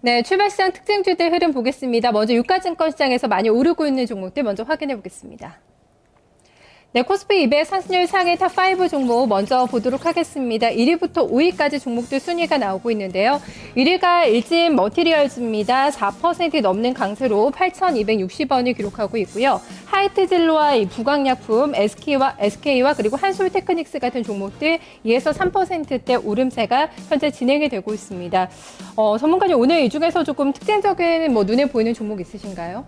네, 출발시장 특징주들 흐름 보겠습니다. 먼저 유가증권 시장에서 많이 오르고 있는 종목들 먼저 확인해 보겠습니다. 네, 코스피 200 상승률 상위 탑5 종목 먼저 보도록 하겠습니다. 1위부터 5위까지 종목들 순위가 나오고 있는데요. 1위가 일진 머티리얼즈입니다. 4% 넘는 강세로 8,260원을 기록하고 있고요. 하이트진로와 이 부강약품, SK와 그리고 한솔테크닉스 같은 종목들 2에서 3%대 오름세가 현재 진행이 되고 있습니다. 전문가님 오늘 이 중에서 조금 특징적인 눈에 보이는 종목 있으신가요?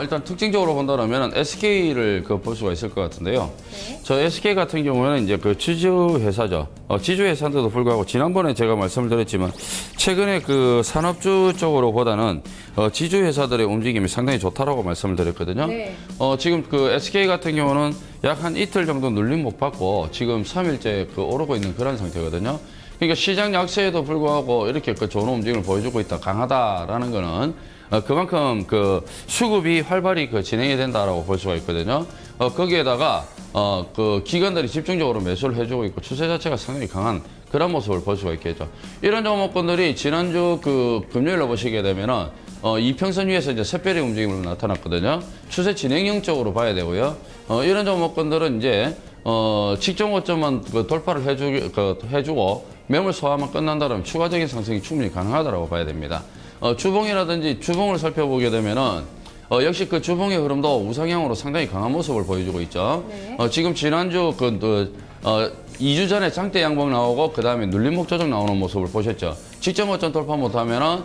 일단 특징적으로 본다면 SK를 볼 수가 있을 것 같은데요. 네. 저 SK 같은 경우에는 이제 그 지주 회사죠. 지주 회사인데도 불구하고 지난번에 제가 말씀을 드렸지만 최근에 그 산업주 쪽으로 보다는 지주 회사들의 움직임이 상당히 좋다라고 말씀을 드렸거든요. 네. 지금 그 SK 같은 경우는 약 한 이틀 정도 눌림 못 받고 지금 3일째 오르고 있는 그런 상태거든요. 그러니까 시장 약세에도 불구하고 이렇게 좋은 움직임을 보여주고 있다, 강하다라는 거는 그만큼 그 수급이 활발히 진행이 된다라고 볼 수가 있거든요. 거기에다가 그 기관들이 집중적으로 매수를 해주고 있고 추세 자체가 상당히 강한 그런 모습을 볼 수가 있겠죠. 이런 종목군들이 지난주 금요일로 보시게 되면은 이평선 위에서 이제 샛별의 움직임으로 나타났거든요. 추세 진행형적으로 봐야 되고요. 이런 종목군들은 이제 직전 고점만 돌파를 해주고 매물 소화만 끝난다면 추가적인 상승이 충분히 가능하다고 봐야 됩니다. 주봉이라든지 주봉을 살펴보게 되면은 역시 그 주봉의 흐름도 우상향으로 상당히 강한 모습을 보여주고 있죠. 네. 지금 지난주 2주 전에 장대 양봉 나오고 그 다음에 눌림목 조정 나오는 모습을 보셨죠. 직전 고점 돌파 못하면은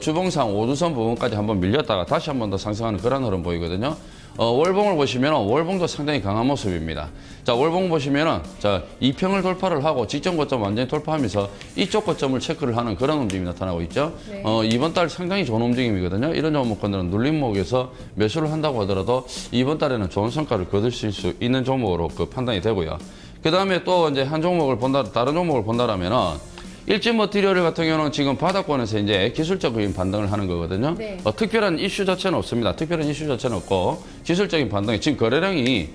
주봉상 5주선 부분까지 한번 밀렸다가 다시 한 번 더 상승하는 그런 흐름 보이거든요. 월봉을 보시면 월봉도 상당히 강한 모습입니다. 자, 월봉 보시면은 자, 2평을 돌파를 하고 직전 고점 완전히 돌파하면서 이쪽 고점을 체크를 하는 그런 움직임이 나타나고 있죠. 네. 이번 달 상당히 좋은 움직임이거든요. 이런 종목들은 눌림목에서 매수를 한다고 하더라도 이번 달에는 좋은 성과를 거두실 수 있는 종목으로 판단이 되고요. 그 다음에 또 이제 한 종목을 다른 종목을 본다라면은 일진 머티리얼 같은 경우는 지금 바닥권에서 이제 기술적인 반등을 하는 거거든요. 네. 특별한 이슈 자체는 없습니다. 특별한 이슈 자체는 없고 기술적인 반등이 지금 거래량이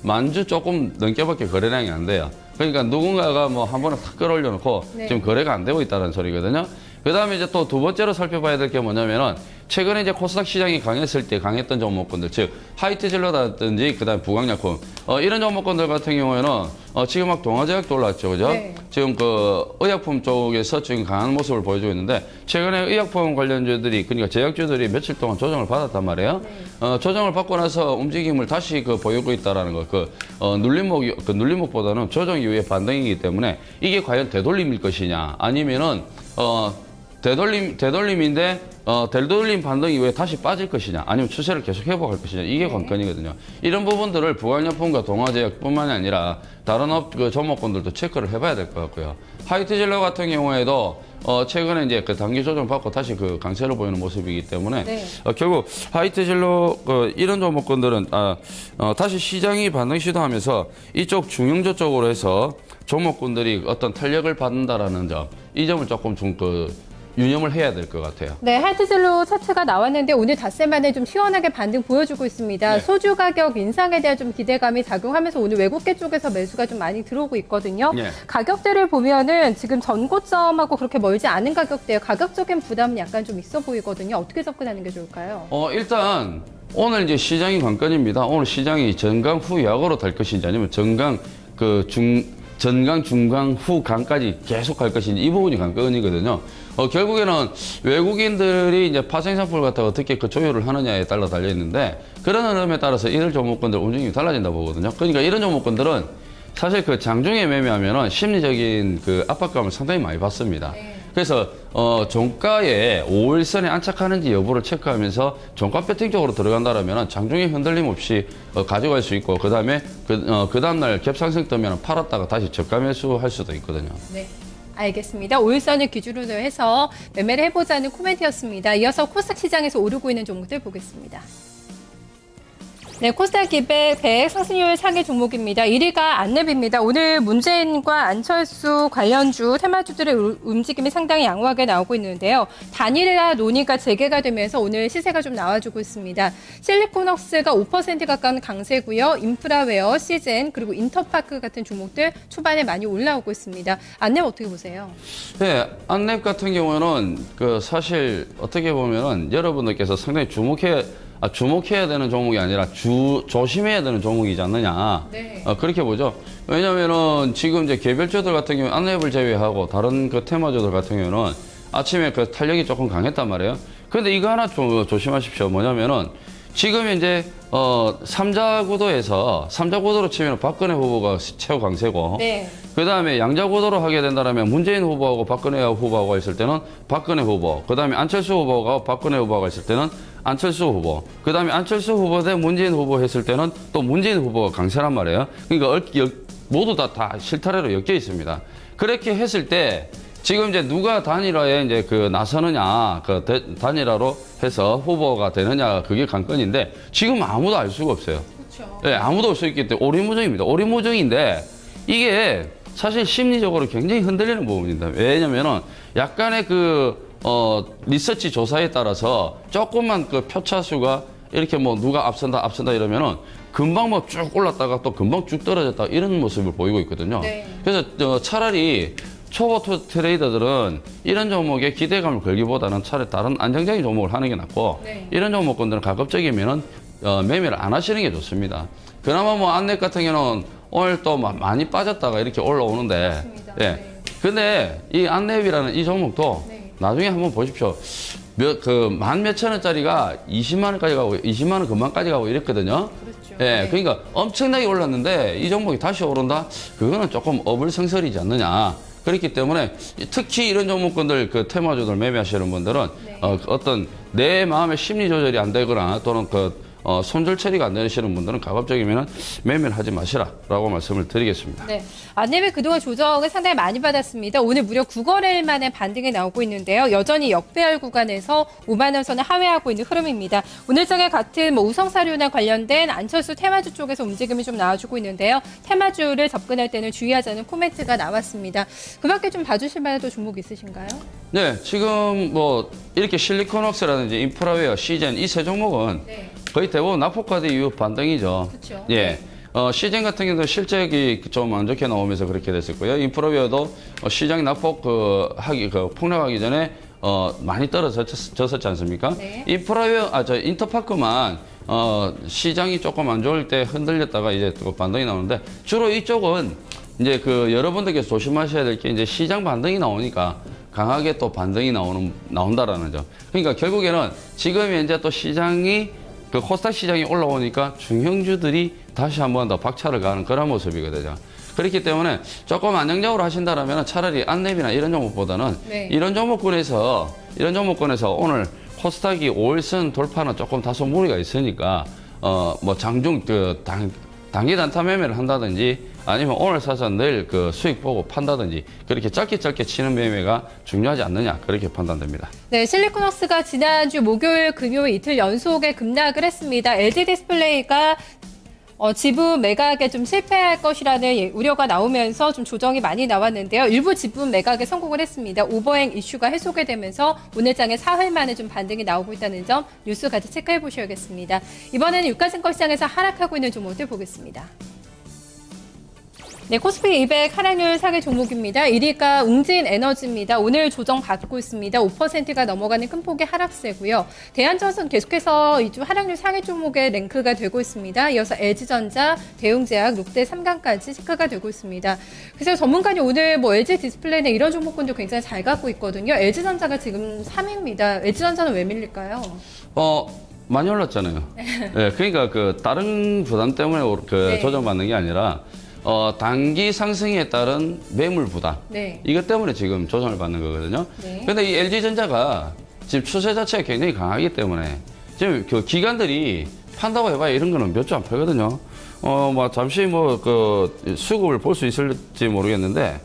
만주 조금 넘게밖에 거래량이 안 돼요. 그러니까 누군가가 한 번에 탁 끌어올려 놓고 네. 지금 거래가 안 되고 있다는 소리거든요. 그 다음에 이제 또 두 번째로 살펴봐야 될 게 뭐냐면은 최근에 이제 코스닥 시장이 강했을 때 강했던 종목군들, 즉 하이트진로라든지 그다음에 부강약품 이런 종목군들 같은 경우에는 지금 막 동아제약도 올랐죠, 그죠? 네. 지금 의약품 쪽에서 지금 강한 모습을 보여주고 있는데 최근에 의약품 관련주들이 그러니까 제약주들이 며칠 동안 조정을 받았단 말이에요. 네. 조정을 받고 나서 움직임을 다시 보이고 있다라는 거, 눌림목보다는 조정 이후의 반등이기 때문에 이게 과연 되돌림일 것이냐, 아니면은 되돌림인데 되돌림 반등 이후에 다시 빠질 것이냐, 아니면 추세를 계속 회복할 것이냐, 이게 네. 관건이거든요. 이런 부분들을 부강약품과 동아제약뿐만이 아니라 다른 종목군들도 체크를 해봐야 될 것 같고요. 하이트진로 같은 경우에도 최근에 이제 단기 조정 받고 다시 강세로 보이는 모습이기 때문에 네. 결국 하이트진로 이런 종목군들은 다시 시장이 반등 시도하면서 이쪽 중형주 쪽으로 해서 종목군들이 어떤 탄력을 받는다라는 점, 이 점을 조금 유념을 해야 될 것 같아요. 네, 하이트진로 차트가 나왔는데 오늘 닷새 만에 좀 시원하게 반등 보여주고 있습니다. 네. 소주 가격 인상에 대한 좀 기대감이 작용하면서 오늘 외국계 쪽에서 매수가 좀 많이 들어오고 있거든요. 네. 가격대를 보면은 지금 전고점하고 그렇게 멀지 않은 가격대에 가격적인 부담은 약간 좀 있어 보이거든요. 어떻게 접근하는 게 좋을까요? 일단 오늘 이제 시장이 관건입니다. 오늘 시장이 전강 후 약으로 될 것인지 아니면 전강 중강 후 강까지 계속 갈 것인지 이 부분이 관건이거든요. 결국에는 외국인들이 이제 파생상품을 갖다가 어떻게 조율을 하느냐에 따라 달려 있는데 그런 흐름에 따라서 이들 종목군들 움직임이 달라진다 보거든요. 그러니까 이런 종목군들은 사실 장중에 매매하면은 심리적인 압박감을 상당히 많이 받습니다. 네. 그래서 종가에 5일선에 안착하는지 여부를 체크하면서 종가 배팅 쪽으로 들어간다라면 장중에 흔들림 없이 가져갈 수 있고 그 다음에 그 다음날 갭상승 뜨면 팔았다가 다시 저가 매수할 수도 있거든요. 네. 알겠습니다. 5일선을 기준으로 해서 매매를 해보자는 코멘트였습니다. 이어서 코스닥 시장에서 오르고 있는 종목들 보겠습니다. 네, 코스닥 200 100 상승률 상위 종목입니다. 1위가 안랩입니다. 오늘 문재인과 안철수 관련주 테마주들의 움직임이 상당히 양호하게 나오고 있는데요. 단일화 논의가 재개가 되면서 오늘 시세가 좀 나와주고 있습니다. 실리콘웍스가 5% 가까운 강세고요. 인프라웨어, 시젠, 그리고 인터파크 같은 종목들 초반에 많이 올라오고 있습니다. 안랩 어떻게 보세요? 네, 안랩 같은 경우는 그 사실 어떻게 보면은 여러분들께서 상당히 주목해야 되는 종목이 아니라 조심해야 되는 종목이지 않느냐. 네. 그렇게 보죠. 왜냐면은 지금 이제 개별주들 같은 경우 안랩을 제외하고 다른 그 테마주들 같은 경우는 아침에 그 탄력이 조금 강했단 말이에요. 근데 이거 하나 좀 조심하십시오. 뭐냐면은 지금 이제 삼자 구도로 치면 박근혜 후보가 최고 강세고, 네. 그 다음에 양자 구도로 하게 된다면 문재인 후보하고 박근혜 후보가 있을 때는 박근혜 후보, 그 다음에 안철수 후보가 박근혜 후보가 있을 때는 안철수 후보, 그 다음에 안철수 후보 대 문재인 후보 했을 때는 또 문재인 후보가 강세란 말이에요. 그러니까 모두 다 실타래로 엮여 있습니다. 그렇게 했을 때 지금 이제 누가 단일화에 이제 나서느냐, 단일화로 해서 후보가 되느냐, 그게 관건인데 지금 아무도 알 수가 없어요. 그렇죠. 네, 아무도 알 수 있기 때문에 오리무중입니다. 오리무중인데 이게 사실 심리적으로 굉장히 흔들리는 부분입니다. 왜냐면은 약간의 리서치 조사에 따라서 조금만 표차수가 이렇게 누가 앞선다 이러면은 금방 쭉 올랐다가 또 금방 쭉 떨어졌다 이런 모습을 보이고 있거든요. 네. 그래서 차라리 초보 트레이더들은 이런 종목에 기대감을 걸기보다는 차라리 다른 안정적인 종목을 하는 게 낫고, 네. 이런 종목군들은 가급적이면은 매매를 안 하시는 게 좋습니다. 그나마 안랩 같은 경우는 오늘 또 많이 빠졌다가 이렇게 올라오는데, 맞습니다. 예. 네. 근데 이 안랩이라는 이 종목도 네. 나중에 한번 보십시오. 만 몇천 원짜리가 20만 원까지 가고 20만 원 금방까지 가고 이랬거든요. 그렇죠. 예, 네. 그러니까 엄청나게 올랐는데 이 종목이 다시 오른다? 그거는 조금 어불성설이지 않느냐. 그렇기 때문에 특히 이런 종목군들 테마주들 매매하시는 분들은 네. 어떤 내 마음의 심리 조절이 안 되거나 또는 손절 처리가 안 되시는 분들은 가급적이면 매매를 하지 마시라라고 말씀을 드리겠습니다. 네, 안랩이 그동안 조정을 상당히 많이 받았습니다. 오늘 무려 9거래일 만에 반등이 나오고 있는데요. 여전히 역배열 구간에서 5만 원 선을 하회하고 있는 흐름입니다. 오늘장에 같은 우성사료나 관련된 안철수 테마주 쪽에서 움직임이 좀 나와주고 있는데요. 테마주를 접근할 때는 주의하자는 코멘트가 나왔습니다. 그 밖에 좀 봐주실 만한 또 종목 있으신가요? 네, 지금 이렇게 실리콘웍스라든지 인프라웨어, 시젠 이 세 종목은 네. 거의 대부분 낙폭과대 이후 반등이죠. 그렇죠. 예. 시젠 같은 경우도 실적이 좀 안 좋게 나오면서 그렇게 됐었고요. 인프라웨어도 시장이 낙폭 폭락하기 전에 많이 떨어졌었지 않습니까? 네. 인터파크만 시장이 조금 안 좋을 때 흔들렸다가 이제 또 반등이 나오는데 주로 이쪽은 이제 여러분들께서 조심하셔야 될 게 이제 시장 반등이 나오니까 강하게 또 반등이 나온다라는 점. 그러니까 결국에는 지금 현재 또 시장이 코스닥 시장이 올라오니까 중형주들이 다시 한 번 더 박차를 가는 그런 모습이거든요. 그렇기 때문에 조금 안정적으로 하신다라면 차라리 안랩이나 이런 종목보다는 네. 이런 종목군에서 오늘 코스닥이 5일선 돌파는 조금 다소 무리가 있으니까 장중 단기 단타 매매를 한다든지 아니면 오늘 사서 내일 수익 보고 판다든지 그렇게 짧게 치는 매매가 중요하지 않느냐 그렇게 판단됩니다. 네, 실리콘웍스가 지난주 목요일, 금요일 이틀 연속에 급락을 했습니다. LG 디스플레이가 지분 매각에 좀 실패할 것이라는 우려가 나오면서 좀 조정이 많이 나왔는데요. 일부 지분 매각에 성공을 했습니다. 오버행 이슈가 해소가 되면서 오늘장에 사흘 만에 좀 반등이 나오고 있다는 점 뉴스 같이 체크해 보셔야겠습니다. 이번에는 유가증권 시장에서 하락하고 있는 종목들 보겠습니다. 네, 코스피 200 하락률 상위 종목입니다. 1위가 웅진에너지입니다. 오늘 조정 받고 있습니다. 5%가 넘어가는 큰 폭의 하락세고요. 대한전선 계속해서 이주 하락률 상위 종목의 랭크가 되고 있습니다. 이어서 LG전자, 대웅제약, 롯데, 삼강까지 체크가 되고 있습니다. 그래서 전문가님 오늘 LG 디스플레이나 이런 종목군도 굉장히 잘 갖고 있거든요. LG전자가 지금 3위입니다. LG전자는 왜 밀릴까요? 많이 올랐잖아요. 네, 그러니까 다른 부담 때문에 네. 조정받는 게 아니라 단기 상승에 따른 매물 부담. 네. 이것 때문에 지금 조정을 받는 거거든요. 네. 근데 이 LG전자가 지금 추세 자체가 굉장히 강하기 때문에 지금 기관들이 판다고 해봐야 이런 거는 몇 주 안 팔거든요. 잠시 수급을 볼 수 있을지 모르겠는데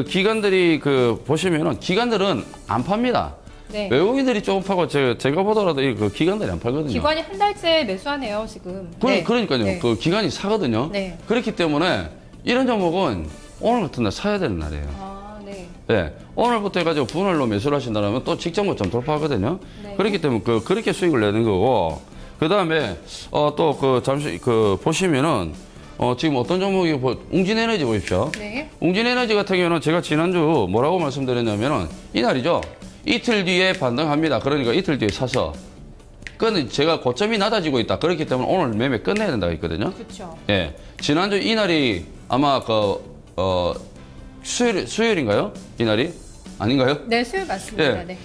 기관들이 보시면은 기관들은 안 팝니다. 네. 외국인들이 조금 파고 제가 보더라도 그 기관들이 안 팔거든요. 기관이 한 달째 매수하네요, 지금. 네. 그러니까요. 네. 그 기관이 사거든요. 네. 그렇기 때문에 이런 종목은 오늘 같은 날 사야 되는 날이에요. 아, 네. 네. 오늘부터 해가지고 분할로 매수를 하신다면 또 직전 고점 돌파하거든요. 네. 그렇기 때문에 그렇게 수익을 내는 거고, 그 다음에, 또 잠시 보시면은, 지금 어떤 종목이, 웅진에너지 보십시오. 네. 웅진에너지 같은 경우는 제가 지난주 뭐라고 말씀드렸냐면은, 이날이죠. 이틀 뒤에 반등합니다. 그러니까 이틀 뒤에 사서. 그건 제가 고점이 낮아지고 있다. 그렇기 때문에 오늘 매매 끝내야 된다고 했거든요. 그렇죠. 예. 지난주 이날이 아마 수요일인가요? 이날이? 아닌가요? 네, 수요일 맞습니다. 예. 네.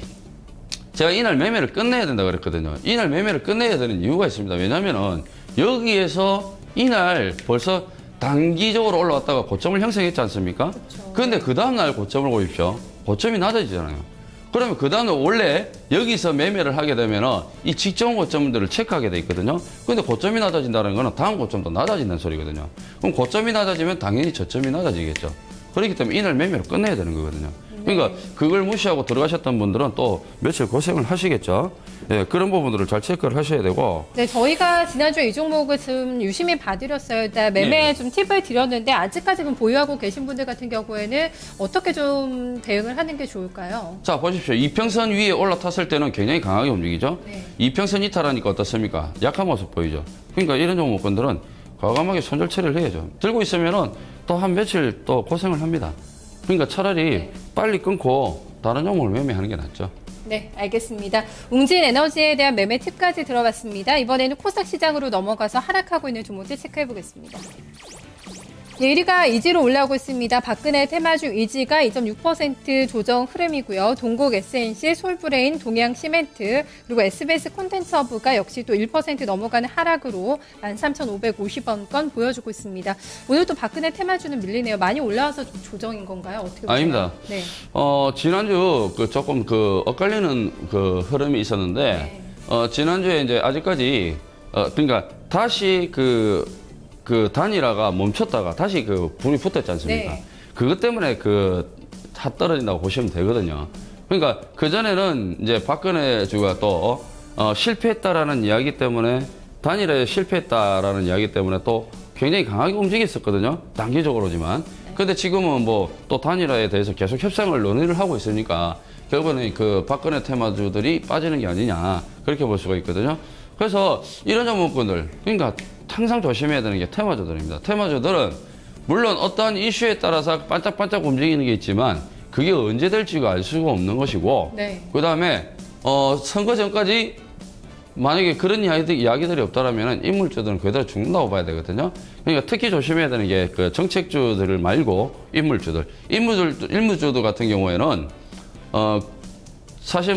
제가 이날 매매를 끝내야 된다 그랬거든요. 이날 매매를 끝내야 되는 이유가 있습니다. 왜냐면은 여기에서 이날 벌써 단기적으로 올라왔다가 고점을 형성했지 않습니까? 그쵸. 그런데 그 다음날 고점을 보십시오. 고점이 낮아지잖아요. 그러면 그 다음에 원래 여기서 매매를 하게 되면은 이 직전 고점들을 체크하게 돼 있거든요. 근데 고점이 낮아진다는 거는 다음 고점도 낮아진다는 소리거든요. 그럼 고점이 낮아지면 당연히 저점이 낮아지겠죠. 그렇기 때문에 이날 매매를 끝내야 되는 거거든요. 그러니까 그걸 무시하고 들어가셨던 분들은 또 며칠 고생을 하시겠죠. 예, 그런 부분들을 잘 체크를 하셔야 되고. 네, 저희가 지난주에 이 종목을 좀 유심히 봐드렸어요. 일단 매매 네. 좀 팁을 드렸는데 아직까지 는 보유하고 계신 분들 같은 경우에는 어떻게 좀 대응을 하는 게 좋을까요? 자, 보십시오. 이평선 위에 올라탔을 때는 굉장히 강하게 움직이죠. 네. 이평선 이탈하니까 어떻습니까? 약한 모습 보이죠. 그러니까 이런 종목군들은 과감하게 손절 처리를 해야죠. 들고 있으면은 또 한 며칠 또 고생을 합니다. 그러니까 차라리 네. 빨리 끊고 다른 종목을 매매하는 게 낫죠. 네, 알겠습니다. 웅진 에너지에 대한 매매 팁까지 들어봤습니다. 이번에는 코스닥 시장으로 넘어가서 하락하고 있는 종목들 체크해 보겠습니다. 네, 1위가 이지로 올라오고 있습니다. 박근혜 테마주 이지가 2.6% 조정 흐름이고요. 동국 SNC, 솔브레인, 동양시멘트, 그리고 SBS 콘텐츠허브가 역시 또 1% 넘어가는 하락으로 13,550원권 보여주고 있습니다. 오늘 또 박근혜 테마주는 밀리네요. 많이 올라와서 좀 조정인 건가요? 어떻게 보세요? 아닙니다. 네. 지난주 조금 엇갈리는 흐름이 있었는데, 지난주에 이제 아직까지, 그러니까 다시 단일화가 멈췄다가 다시 불이 붙었지 않습니까? 네. 그것 때문에 다 떨어진다고 보시면 되거든요. 그러니까 그전에는 이제 박근혜 주가 또, 실패했다라는 이야기 때문에, 단일화에 실패했다라는 이야기 때문에 또 굉장히 강하게 움직였었거든요. 단기적으로지만. 근데 지금은 또 단일화에 대해서 계속 협상을 논의를 하고 있으니까 결국은 박근혜 테마주들이 빠지는 게 아니냐. 그렇게 볼 수가 있거든요. 그래서 이런 종목군들, 그러니까 항상 조심해야 되는 게 테마주들입니다. 테마주들은 물론 어떠한 이슈에 따라서 반짝반짝 움직이는 게 있지만 그게 언제 될지가 알 수가 없는 것이고, 네. 그 다음에 선거 전까지 만약에 그런 이야기들이 없다라면 인물주들은 그대로 죽는다고 봐야 되거든요. 그러니까 특히 조심해야 되는 게 정책주들을 말고 인물주들 같은 경우에는 사실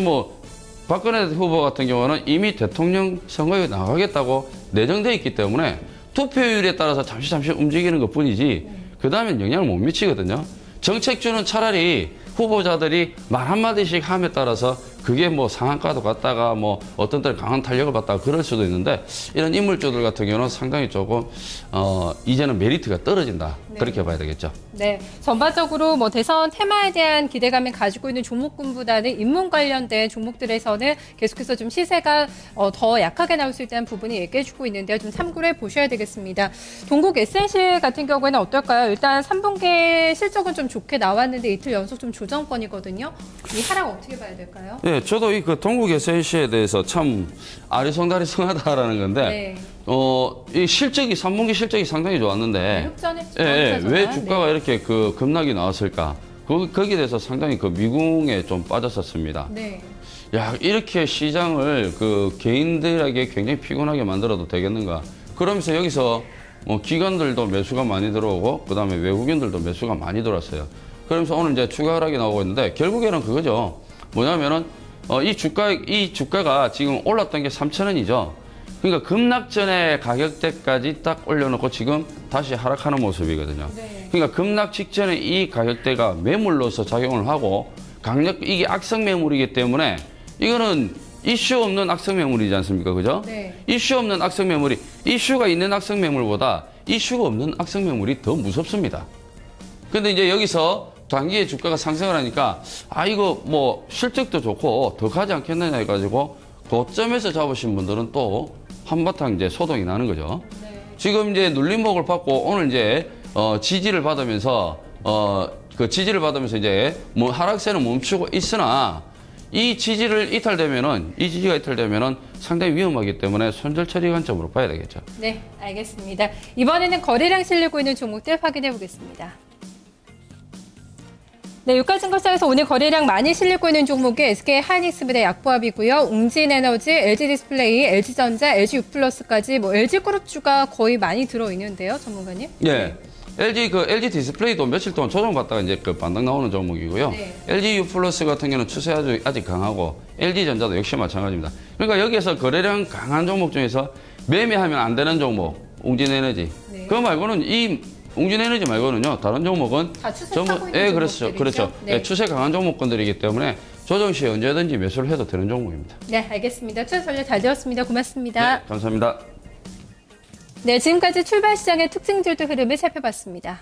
박근혜 후보 같은 경우는 이미 대통령 선거에 나가겠다고 내정돼 있기 때문에 투표율에 따라서 잠시 움직이는 것 뿐이지 그 다음엔 영향을 못 미치거든요. 정책주는 차라리 후보자들이 말 한마디씩 함에 따라서 그게 상한가도 갔다가 어떤 때는 강한 탄력을 받다가 그럴 수도 있는데 이런 인물주들 같은 경우는 상당히 조금 이제는 메리트가 떨어진다. 네. 그렇게 봐야 되겠죠. 네, 전반적으로 대선 테마에 대한 기대감을 가지고 있는 종목군보다는 인문 관련된 종목들에서는 계속해서 좀 시세가 더 약하게 나올 수 있다는 부분이 얘기해주고 있는데요. 좀 참고를 해보셔야 되겠습니다. 동국 SNC 같은 경우에는 어떨까요? 일단 3분기 실적은 좀 좋게 나왔는데 이틀 연속 좀 조정권이거든요. 이 하락 어떻게 봐야 될까요? 네, 저도 동국 SNC에 대해서 참 아리송다리송하다라는 건데 네. 이 3분기 실적이 상당히 좋았는데 흑전했죠. 왜 주가가 이렇게 급락이 나왔을까? 거기에 대해서 상당히 미궁에 좀 빠졌었습니다. 네. 야, 이렇게 시장을 개인들에게 굉장히 피곤하게 만들어도 되겠는가? 그러면서 여기서 기관들도 매수가 많이 들어오고 그다음에 외국인들도 매수가 많이 들어왔어요. 그러면서 오늘 이제 추가 하락이 나오고 있는데 결국에는 그거죠. 뭐냐면은 이 주가가 지금 올랐던 게 3,000원이죠. 그러니까 급락 전에 가격대까지 딱 올려놓고 지금 다시 하락하는 모습이거든요. 네. 그러니까 급락 직전에 이 가격대가 매물로서 작용을 하고 이게 악성 매물이기 때문에 이거는 이슈 없는 악성 매물이지 않습니까? 그죠? 네. 이슈 없는 악성 매물이 이슈가 있는 악성 매물보다 이슈가 없는 악성 매물이 더 무섭습니다. 근데 이제 여기서 단기에 주가가 상승을 하니까 아 이거 뭐 실적도 좋고 더 가지 않겠느냐 해가지고 고점에서 잡으신 분들은 또 한바탕 이제 소동이 나는 거죠. 지금 이제 눌림목을 받고 오늘 이제 지지를 받으면서 그 지지를 받으면서 이제 뭐 하락세는 멈추고 있으나 이 지지가 이탈되면은 상당히 위험하기 때문에 손절 처리 관점으로 봐야 되겠죠. 네, 알겠습니다. 이번에는 거래량 실리고 있는 종목들 확인해 보겠습니다. 네, 유가증권사에서 오늘 거래량 많이 실리고 있는 종목이 SK 하이닉스입니다. 약보합이고요. 웅진에너지, LG디스플레이, LG전자, LG유플러스까지 뭐 LG그룹주가 거의 많이 들어있는데요, 전문가님? 예. LG 디스플레이도 며칠 동안 조정받다가 이제 그 반등 나오는 종목이고요. 네. LG유플러스 같은 경우는 추세 아직 강하고 LG전자도 역시 마찬가지입니다. 그러니까 여기에서 거래량 강한 종목 중에서 매매하면 안 되는 종목, 웅진에너지. 네. 그거 말고는 웅진에너지 말고는요, 다른 종목은 다 추세 타고 있는 예, 그렇죠. 종목들이죠? 그렇죠. 네. 예, 추세 강한 종목군들이기 때문에 조정 시에 언제든지 매수를 해도 되는 종목입니다. 네, 알겠습니다. 투자 전략 잘 되었습니다. 고맙습니다. 네, 감사합니다. 네, 지금까지 출발 시장의 특징들도 흐름을 살펴봤습니다.